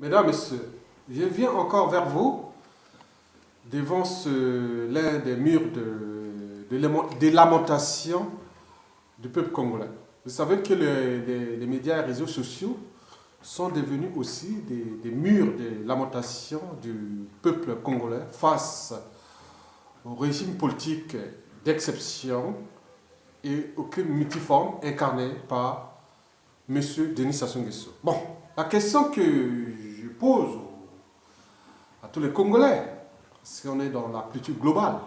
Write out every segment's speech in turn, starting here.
Mesdames, Messieurs, je viens encore vers vous devant l'un des murs des lamentations du peuple congolais. Vous savez que les médias et réseaux sociaux sont devenus aussi des murs de lamentation du peuple congolais face au régime politique d'exception et au crime multiforme incarné par M. Denis Sassou Nguesso. Bon, la question que je pose à tous les Congolais, parce qu'on est dans la culture globale,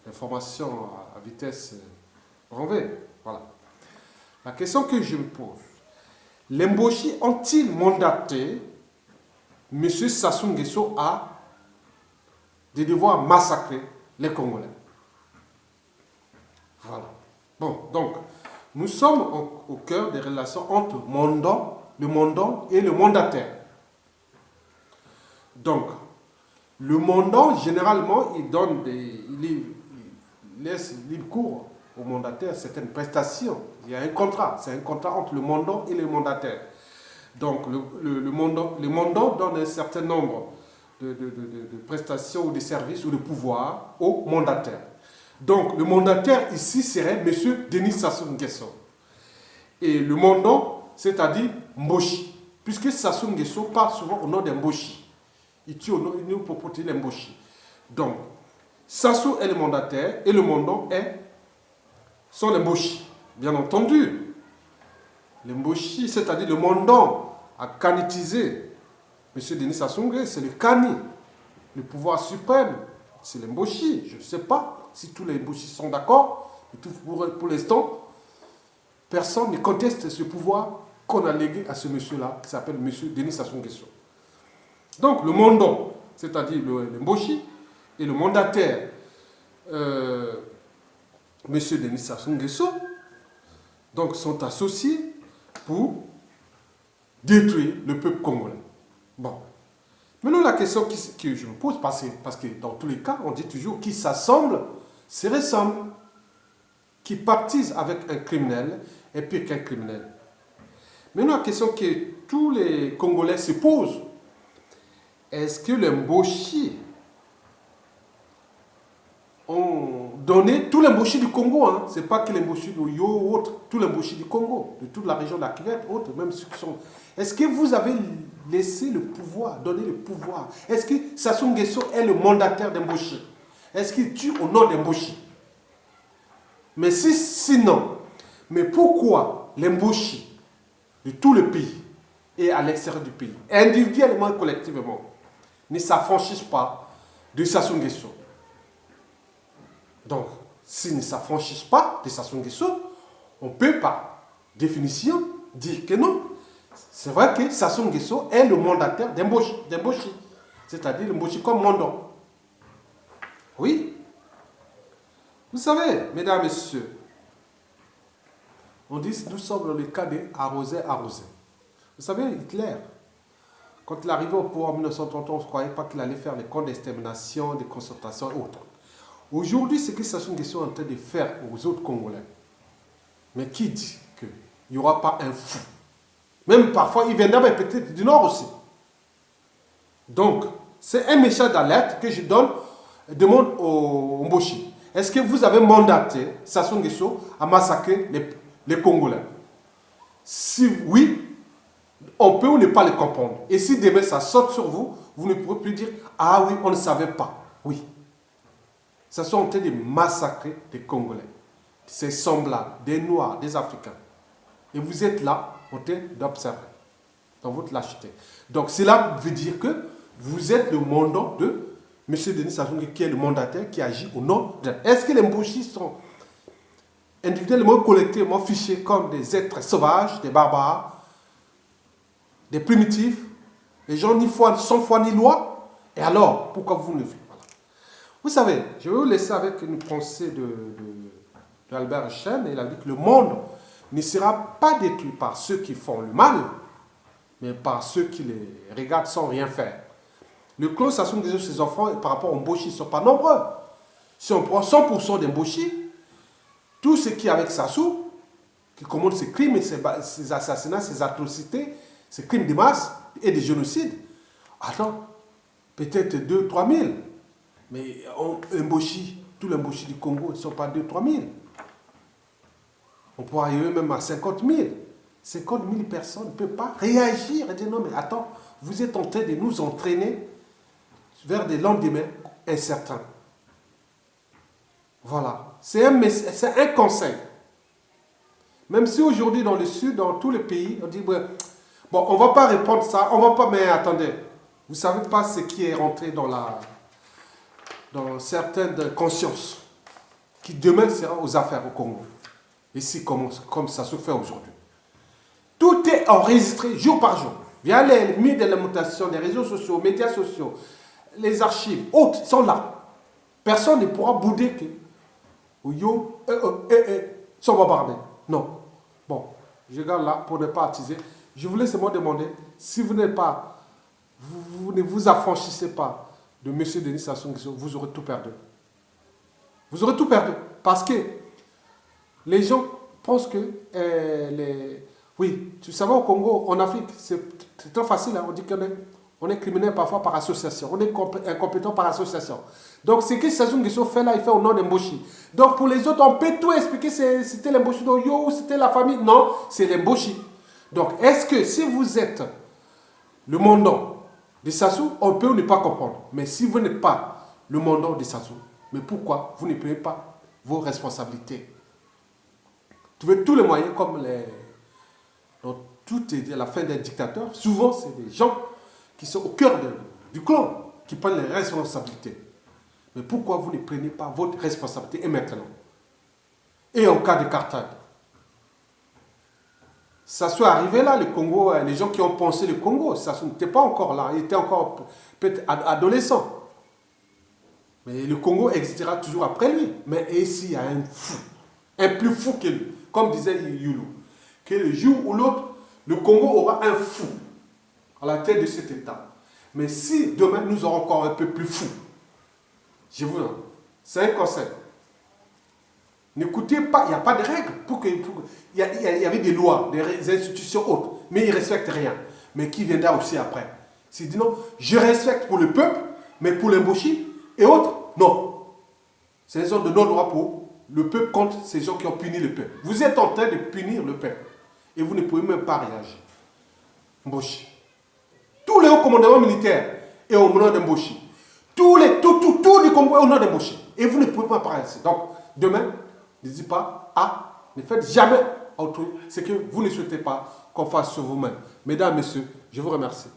l'information à vitesse grand V, voilà. La question que je me pose, les Mboshi ont-ils mandaté M. Sassou Nguesso de devoir massacrer les Congolais? Voilà. Bon, donc, nous sommes au cœur des relations entre le mandant et le mandataire. Donc, le mandant, généralement, il laisse libre cours au mandataire certaines prestations. Il y a un contrat, c'est un contrat entre le mandant et le mandataire. Donc, le mandant donne un certain nombre de prestations ou de services ou de pouvoirs au mandataire. Donc, le mandataire ici serait M. Denis Sassou Nguesso. Et le mandant, c'est-à-dire Mboshi. Puisque Sassou Nguesso parle souvent au nom d'un Mboshi. Il tue au nom de propriété de Mboshi. Donc, Sassou est le mandataire et le mandant sont les Mboshi. Bien entendu, les Mboshi, c'est-à-dire le mandant, a canitisé M. Denis Sassou Nguesso, c'est le Kani, le pouvoir suprême, c'est les Mboshi. Je ne sais pas si tous les Mboshi sont d'accord. Pour l'instant, personne ne conteste ce pouvoir qu'on a légué à ce monsieur-là, qui s'appelle M. Denis Sassou Nguesso. Donc, le mandant, c'est-à-dire le Mboshi, et le mandataire, M. Denis Sassou Nguesso, donc, sont associés pour détruire le peuple congolais. Bon. Maintenant, la question que je me pose, parce que dans tous les cas, on dit toujours qui s'assemble, se ressemble. Qui pactise avec un criminel est pire qu'un criminel. Maintenant, la question que tous les Congolais se posent, est-ce que les Mboshi ont donné, tous les Mboshi du Congo, hein, ce n'est pas que les Mboshi de Yo ou autres, tous les Mboshi du Congo, de toute la région de la Kivette, autres, même ceux qui sont... Est-ce que vous avez laissé le pouvoir, donné le pouvoir? Est-ce que Sassou Nguesso est le mandataire des Mboshi? Est-ce qu'il tue au nom des Mboshi? Mais sinon, mais pourquoi les Mboshi de tout le pays et à l'extérieur du pays, individuellement et collectivement, ne s'affranchissent pas de Sassou Nguesso? Donc, s'ils ne s'affranchissent pas de Sassou Nguesso, on peut par définition dire que non. C'est vrai que Sassou Nguesso est le mandataire des Mboshi, c'est-à-dire le Mboshi comme mandant. Oui. Vous savez, mesdames et messieurs, on dit que nous sommes dans le cas des arrosés. Vous savez, Hitler, quand il est arrivé au pouvoir en 1930, on ne croyait pas qu'il allait faire des camps d'extermination, des concentrations et autres. Aujourd'hui, c'est ce que Sassou Nguesso est en train de faire aux autres Congolais. Mais qui dit qu'il n'y aura pas un fou? Même parfois, il viendra peut-être du Nord aussi. Donc, c'est un message d'alerte que je demande aux Mboshi. Est-ce que vous avez mandaté Sassou Nguesso à massacrer les Congolais? Si oui, on peut ou ne pas le comprendre. Et si demain ça saute sur vous, vous ne pourrez plus dire « Ah oui, on ne savait pas ». Oui. Ça sont en train de massacrer les Congolais. Ces semblables, des Noirs, des Africains. Et vous êtes là en train d'observer dans votre lâcheté. Donc cela veut dire que vous êtes le mandant de M. Denis Sassou Nguesso, qui est le mandataire qui agit au nom de... Est-ce que les Mboshi sont individuellement, collectivement fichés comme des êtres sauvages, des barbares, des primitifs, les gens ni foi, sans foi ni loi? Et alors, pourquoi vous ne le faites pas? Vous savez, je vais vous laisser avec une pensée d'Albert Einstein. Il a dit que le monde ne sera pas détruit par ceux qui font le mal, mais par ceux qui les regardent sans rien faire. Le clan Sassou Nguesso, ses enfants, par rapport aux Mboshi, ne sont pas nombreux. Si on prend 100% des Mboshi, tout ce qui est avec Sassou, qui commande ces crimes, ces assassinats, ces atrocités, ces crimes de masse, et des génocides. Attends, peut-être 2-3 000. Mais tous les Mboshi du Congo ne sont pas 2-3 000. On peut arriver même à 50 000. 50 000 personnes ne peuvent pas réagir et dire non mais attends, vous êtes en train de nous entraîner vers des lendemains incertains. Voilà. C'est un conseil. Même si aujourd'hui dans le sud, dans tous les pays, on dit bon, on ne va pas répondre ça, on va pas, mais attendez, vous ne savez pas ce qui est rentré dans certaines consciences qui demain sera aux affaires au Congo. Ici, comme ça se fait aujourd'hui. Tout est enregistré jour par jour. Via les médias de l'alimentation, les réseaux sociaux, les médias sociaux, les archives, autres sont là. Personne ne pourra bouder que sont bombardés. Non. Bon, je garde là pour ne pas attiser. Je voulais seulement demander si vous n'êtes pas, vous ne vous affranchissez pas de M. Denis Sassou Nguesso, vous aurez tout perdu. Vous aurez tout perdu. Parce que les gens pensent que oui, tu savais au Congo, en Afrique, c'est très facile. Hein, on dit qu'on est criminel parfois par association. On est incompétent par association. Donc, ce que Sassou Nguesso fait là, il fait au nom d'Mboshi. Donc, pour les autres, on peut tout expliquer. C'était l'Mboshi d'Oyo, c'était la famille. Non, c'est l'Mboshi. Donc, est-ce que si vous êtes le mandant de Sassou, on peut ne pas comprendre. Mais si vous n'êtes pas le mandant de Sassou, mais pourquoi vous ne prenez pas vos responsabilités? Trouvez tous les moyens, comme dans la fin des dictateurs, souvent c'est des gens qui sont au cœur du clan, qui prennent les responsabilités. Mais pourquoi vous ne prenez pas votre responsabilité et maintenant? Et en cas de cartage, ça soit arrivé là, le Congo, les gens qui ont pensé le Congo, ça n'était pas encore là, il était encore peut-être adolescent. Mais le Congo existera toujours après lui. Mais ici, il y a un fou, un plus fou que lui, comme disait Yulu, que le jour ou l'autre, le Congo aura un fou à la tête de cet État. Mais si demain, nous aurons encore un peu plus fou, je vous dis, c'est un conseil. N'écoutez pas, il n'y a pas de règles. Il y avait des lois, des institutions autres, mais ils ne respectent rien. Mais qui viendra aussi après? S'il dit non, je respecte pour le peuple, mais pour les Mboshi et autres, non. C'est une zone de non-droit pour le peuple contre ces gens qui ont puni le peuple. Vous êtes en train de punir le peuple. Et vous ne pouvez même pas réagir. Mboshi. Tous les hauts commandements militaires est au nom de Mboshi. Tout les Congo est au nom de Mboshi. Et vous ne pouvez pas parler ainsi. Donc, demain, ne dites pas, ne faites jamais autrui ce que vous ne souhaitez pas qu'on fasse sur vous-même. Mesdames, Messieurs, je vous remercie.